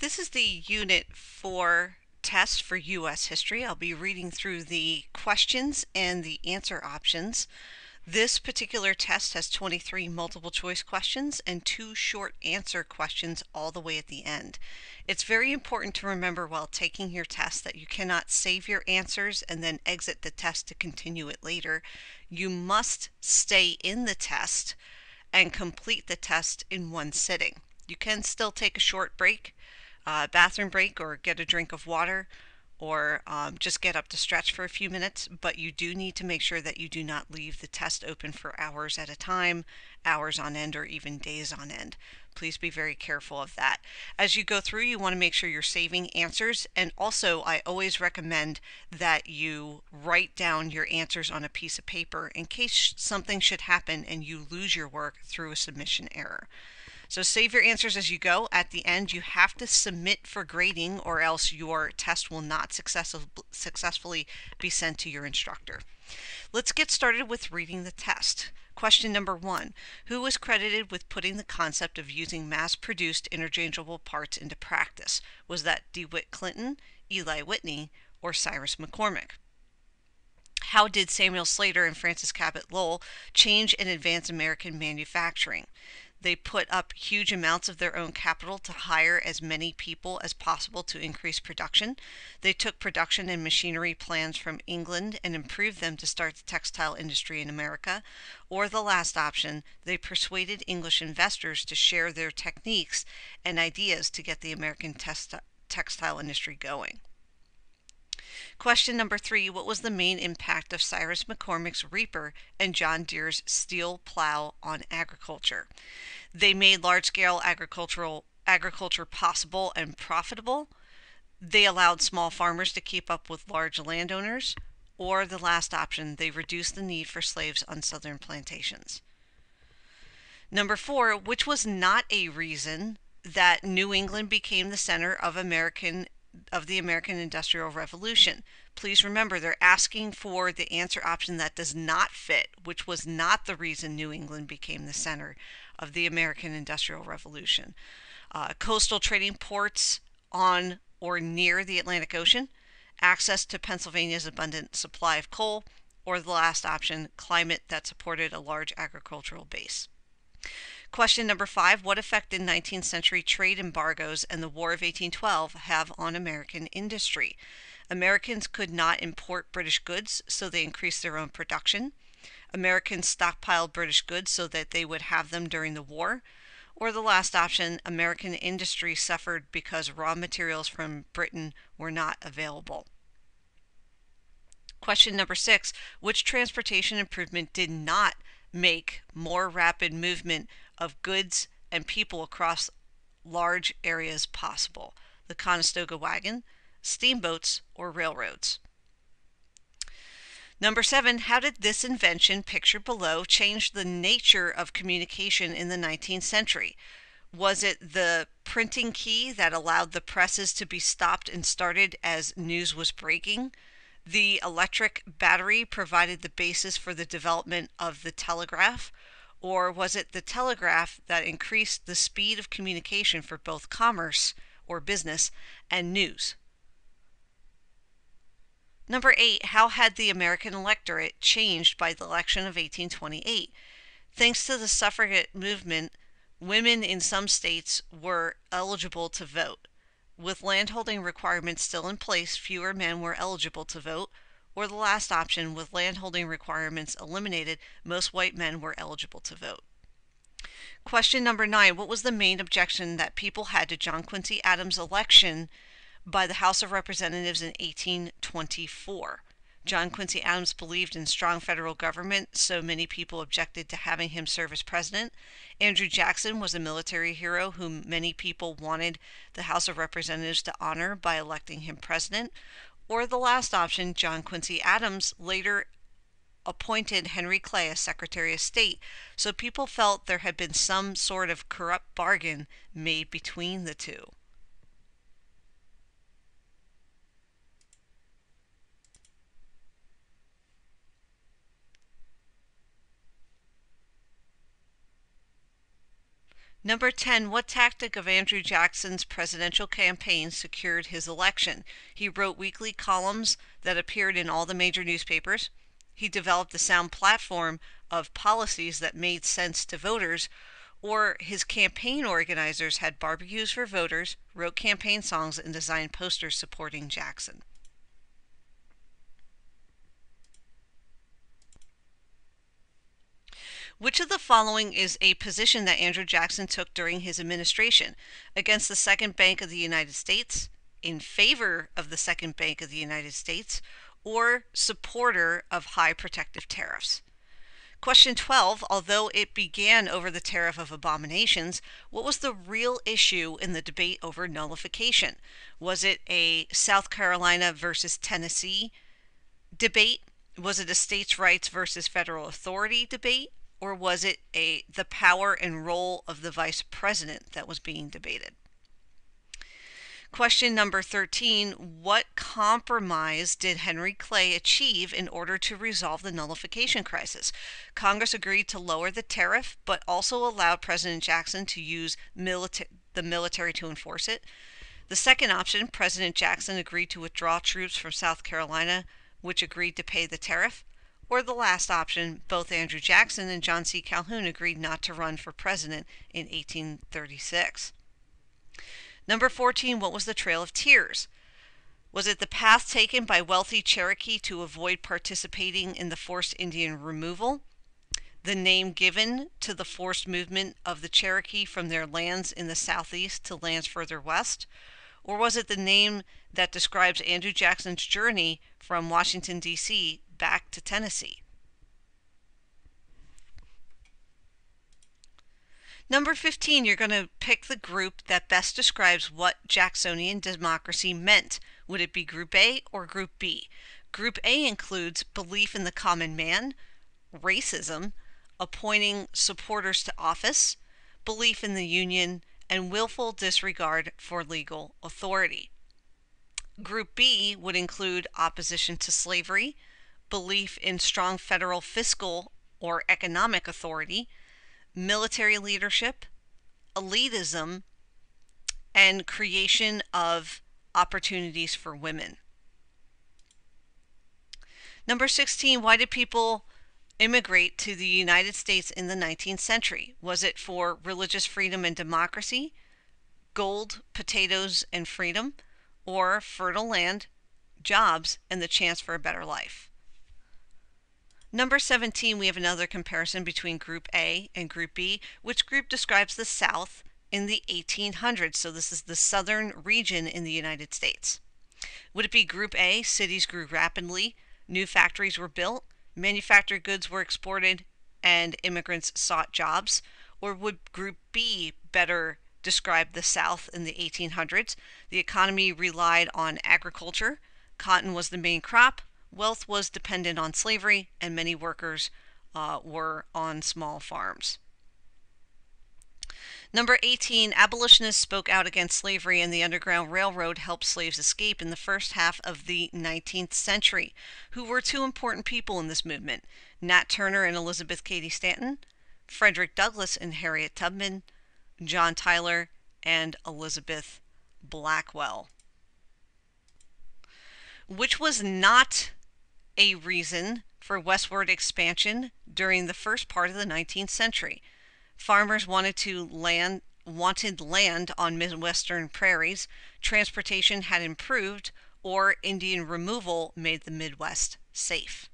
This is the Unit 4 test for U.S. history. I'll be reading through the questions and the answer options. This particular test has 23 multiple choice questions and 2 short answer questions all the way at the end. It's very important to remember while taking your test that you cannot save your answers and then exit the test to continue it later. You must stay in the test and complete the test in one sitting. You can still take a short break, bathroom break, or get a drink of water, or just get up to stretch for a few minutes, but you do need to make sure that you do not leave the test open for hours at a time, hours on end, or even days on end. Please be very careful of that. As you go through, you want to make sure you're saving answers, and also I always recommend that you write down your answers on a piece of paper in case something should happen and you lose your work through a submission error. So save your answers as you go. At the end, you have to submit for grading or else your test will not successfully be sent to your instructor. Let's get started with reading the test. Question number 1. Who was credited with putting the concept of using mass-produced interchangeable parts into practice? Was that DeWitt Clinton, Eli Whitney, or Cyrus McCormick? How did Samuel Slater and Francis Cabot Lowell change and advance American manufacturing? They put up huge amounts of their own capital to hire as many people as possible to increase production. They took production and machinery plans from England and improved them to start the textile industry in America. Or the last option, they persuaded English investors to share their techniques and ideas to get the American textile industry going. Question number 3. What was the main impact of Cyrus McCormick's Reaper and John Deere's steel plow on agriculture? They made large-scale agriculture possible and profitable. They allowed small farmers to keep up with large landowners. Or the last option, they reduced the need for slaves on southern plantations. Number 4, which was not a reason that New England became the center of the American Industrial Revolution. Please remember, they're asking for the answer option that does not fit, which was not the reason New England became the center of the American Industrial Revolution. Coastal trading ports on or near the Atlantic Ocean, access to Pennsylvania's abundant supply of coal, or the last option, climate that supported a large agricultural base. Question number 5. What effect did 19th century trade embargoes and the War of 1812 have on American industry? Americans could not import British goods, so they increased their own production. Americans stockpiled British goods so that they would have them during the war. Or the last option, American industry suffered because raw materials from Britain were not available. Question number 6. Which transportation improvement did not make more rapid movement of goods and people across large areas possible? The Conestoga wagon, steamboats, or railroads? Number 7, how did this invention, pictured below, change the nature of communication in the 19th century? Was it the printing key that allowed the presses to be stopped and started as news was breaking? The electric battery provided the basis for the development of the telegraph? Or was it the telegraph that increased the speed of communication for both commerce or business and news? Number 8, how had the American electorate changed by the election of 1828? Thanks to the suffragette movement, women in some states were eligible to vote. With landholding requirements still in place, fewer men were eligible to vote. Or the last option, with landholding requirements eliminated, most white men were eligible to vote. Question number 9, what was the main objection that people had to John Quincy Adams' election by the House of Representatives in 1824? John Quincy Adams believed in strong federal government, so many people objected to having him serve as president. Andrew Jackson was a military hero whom many people wanted the House of Representatives to honor by electing him president. Or the last option, John Quincy Adams later appointed Henry Clay as Secretary of State, so people felt there had been some sort of corrupt bargain made between the two. Number 10, what tactic of Andrew Jackson's presidential campaign secured his election? He wrote weekly columns that appeared in all the major newspapers. He developed a sound platform of policies that made sense to voters, or his campaign organizers had barbecues for voters, wrote campaign songs, and designed posters supporting Jackson. Which of the following is a position that Andrew Jackson took during his administration? Against the Second Bank of the United States, in favor of the Second Bank of the United States, or supporter of high protective tariffs? Question 12, although it began over the tariff of abominations, what was the real issue in the debate over nullification? Was it a South Carolina versus Tennessee debate? Was it a states' rights versus federal authority debate? Or was it the power and role of the vice president that was being debated? Question number 13, what compromise did Henry Clay achieve in order to resolve the nullification crisis? Congress agreed to lower the tariff, but also allowed President Jackson to use the military to enforce it. The second option, President Jackson agreed to withdraw troops from South Carolina, which agreed to pay the tariff. Or the last option, both Andrew Jackson and John C. Calhoun agreed not to run for president in 1836. Number 14, what was the Trail of Tears? Was it the path taken by wealthy Cherokee to avoid participating in the forced Indian removal? The name given to the forced movement of the Cherokee from their lands in the southeast to lands further west? Or was it the name that describes Andrew Jackson's journey from Washington, D.C. back to Tennessee? Number 15, you're going to pick the group that best describes what Jacksonian democracy meant. Would it be Group A or Group B? Group A includes belief in the common man, racism, appointing supporters to office, belief in the Union, and willful disregard for legal authority. Group B would include opposition to slavery, belief in strong federal fiscal or economic authority, military leadership, elitism, and creation of opportunities for women. Number 16, why did people immigrate to the United States in the 19th century? Was it for religious freedom and democracy, gold, potatoes, and freedom, or fertile land, jobs, and the chance for a better life? Number 17, we have another comparison between Group A and Group B, which group describes the South in the 1800s. So this is the southern region in the United States. Would it be Group A, cities grew rapidly, new factories were built, manufactured goods were exported, and immigrants sought jobs? Or would Group B better describe the South in the 1800s? The economy relied on agriculture, cotton was the main crop, wealth was dependent on slavery, and many workers were on small farms. Number 18, abolitionists spoke out against slavery, and the Underground Railroad helped slaves escape in the first half of the 19th century. Who were two important people in this movement? Nat Turner and Elizabeth Cady Stanton, Frederick Douglass and Harriet Tubman, John Tyler and Elizabeth Blackwell. Which was not a reason for westward expansion during the first part of the 19th century. Farmers wanted land on Midwestern prairies, transportation had improved, or Indian removal made the Midwest safe.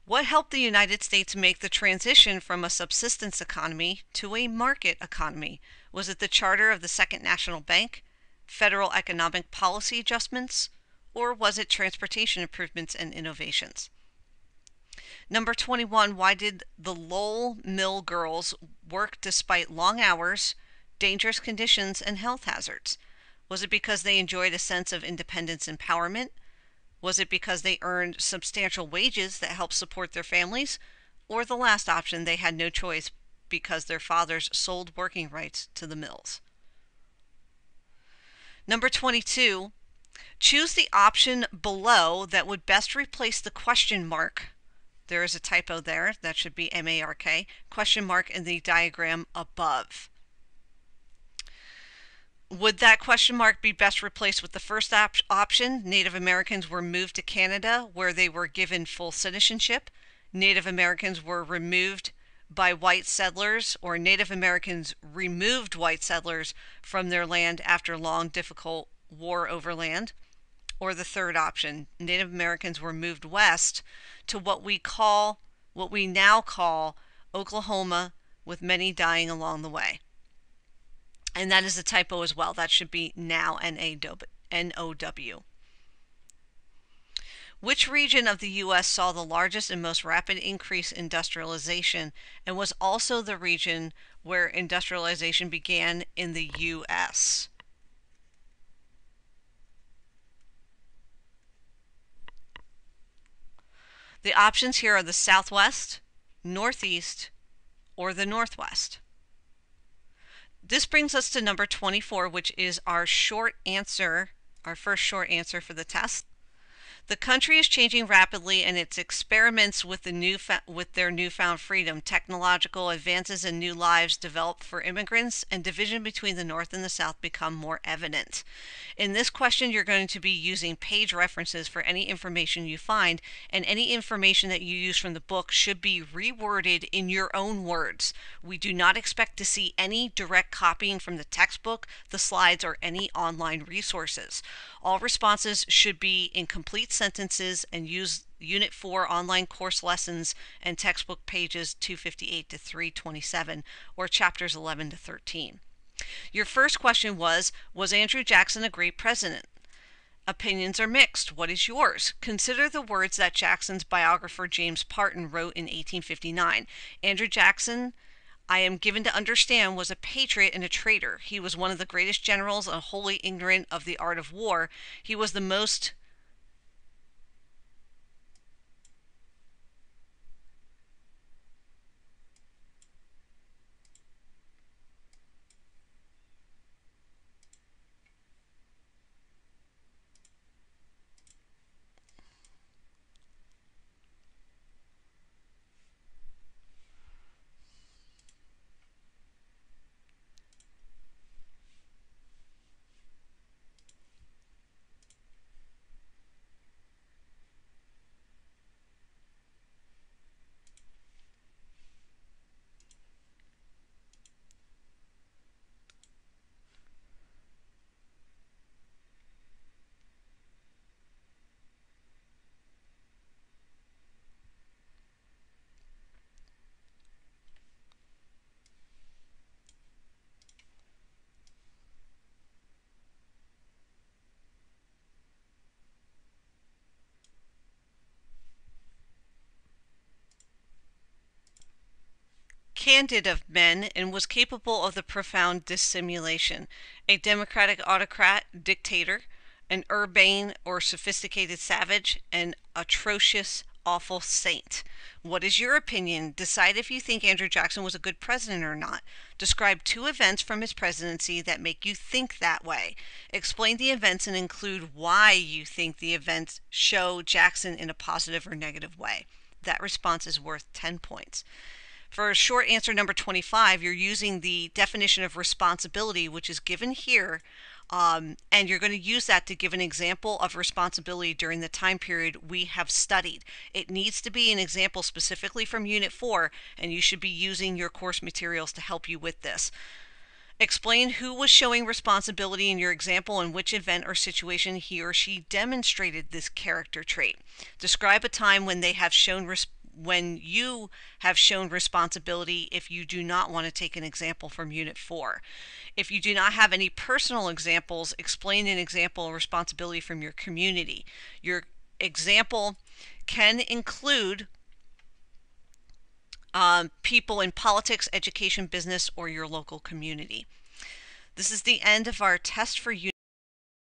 What helped the United States make the transition from a subsistence economy to a market economy? Was it the charter of the Second National Bank, federal economic policy adjustments, or was it transportation improvements and innovations? Number 21, why did the Lowell mill girls work despite long hours, dangerous conditions, and health hazards? Was it because they enjoyed a sense of independence and empowerment? Was it because they earned substantial wages that helped support their families? Or the last option, they had no choice because their fathers sold working rights to the mills? Number 22, choose the option below that would best replace the question mark There is a typo there. That should be M-A-R-K. Question mark in the diagram above. Would that question mark be best replaced with the first option? Native Americans were moved to Canada where they were given full citizenship. Native Americans were removed by white settlers, or Native Americans removed white settlers from their land after long, difficult war over land. Or the third option, Native Americans were moved west to what we now call Oklahoma, with many dying along the way. And that is a typo as well. That should be now, N-O-W. Which region of the U.S. saw the largest and most rapid increase in industrialization and was also the region where industrialization began in the U.S.? The options here are the Southwest, Northeast, or the Northwest. This brings us to number 24, which is our short answer, our first short answer for the test. The country is changing rapidly, and its experiments with their newfound freedom, technological advances, and new lives developed for immigrants, and division between the North and the South become more evident. In this question, you're going to be using page references for any information you find, and any information that you use from the book should be reworded in your own words. We do not expect to see any direct copying from the textbook, the slides, or any online resources. All responses should be in complete sentences and use Unit 4 online course lessons and textbook pages 258 to 327 or chapters 11 to 13. Your first question was Andrew Jackson a great president? Opinions are mixed. What is yours? Consider the words that Jackson's biographer James Parton wrote in 1859. Andrew Jackson, I am given to understand, was a patriot and a traitor. He was one of the greatest generals and wholly ignorant of the art of war. He was the most candid of men and was capable of the profound dissimulation, a democratic autocrat, dictator, an urbane or sophisticated savage, an atrocious, awful saint. What is your opinion? Decide if you think Andrew Jackson was a good president or not. Describe 2 events from his presidency that make you think that way. Explain the events and include why you think the events show Jackson in a positive or negative way. That response is worth 10 points. For short answer number 25, you're using the definition of responsibility, which is given here, and you're going to use that to give an example of responsibility during the time period we have studied. It needs to be an example specifically from Unit 4, and you should be using your course materials to help you with this. Explain who was showing responsibility in your example and which event or situation he or she demonstrated this character trait. Describe a time when you have shown responsibility if you do not want to take an example from Unit 4. If you do not have any personal examples, explain an example of responsibility from your community. Your example can include people in politics, education, business, or your local community. This is the end of our test for Unit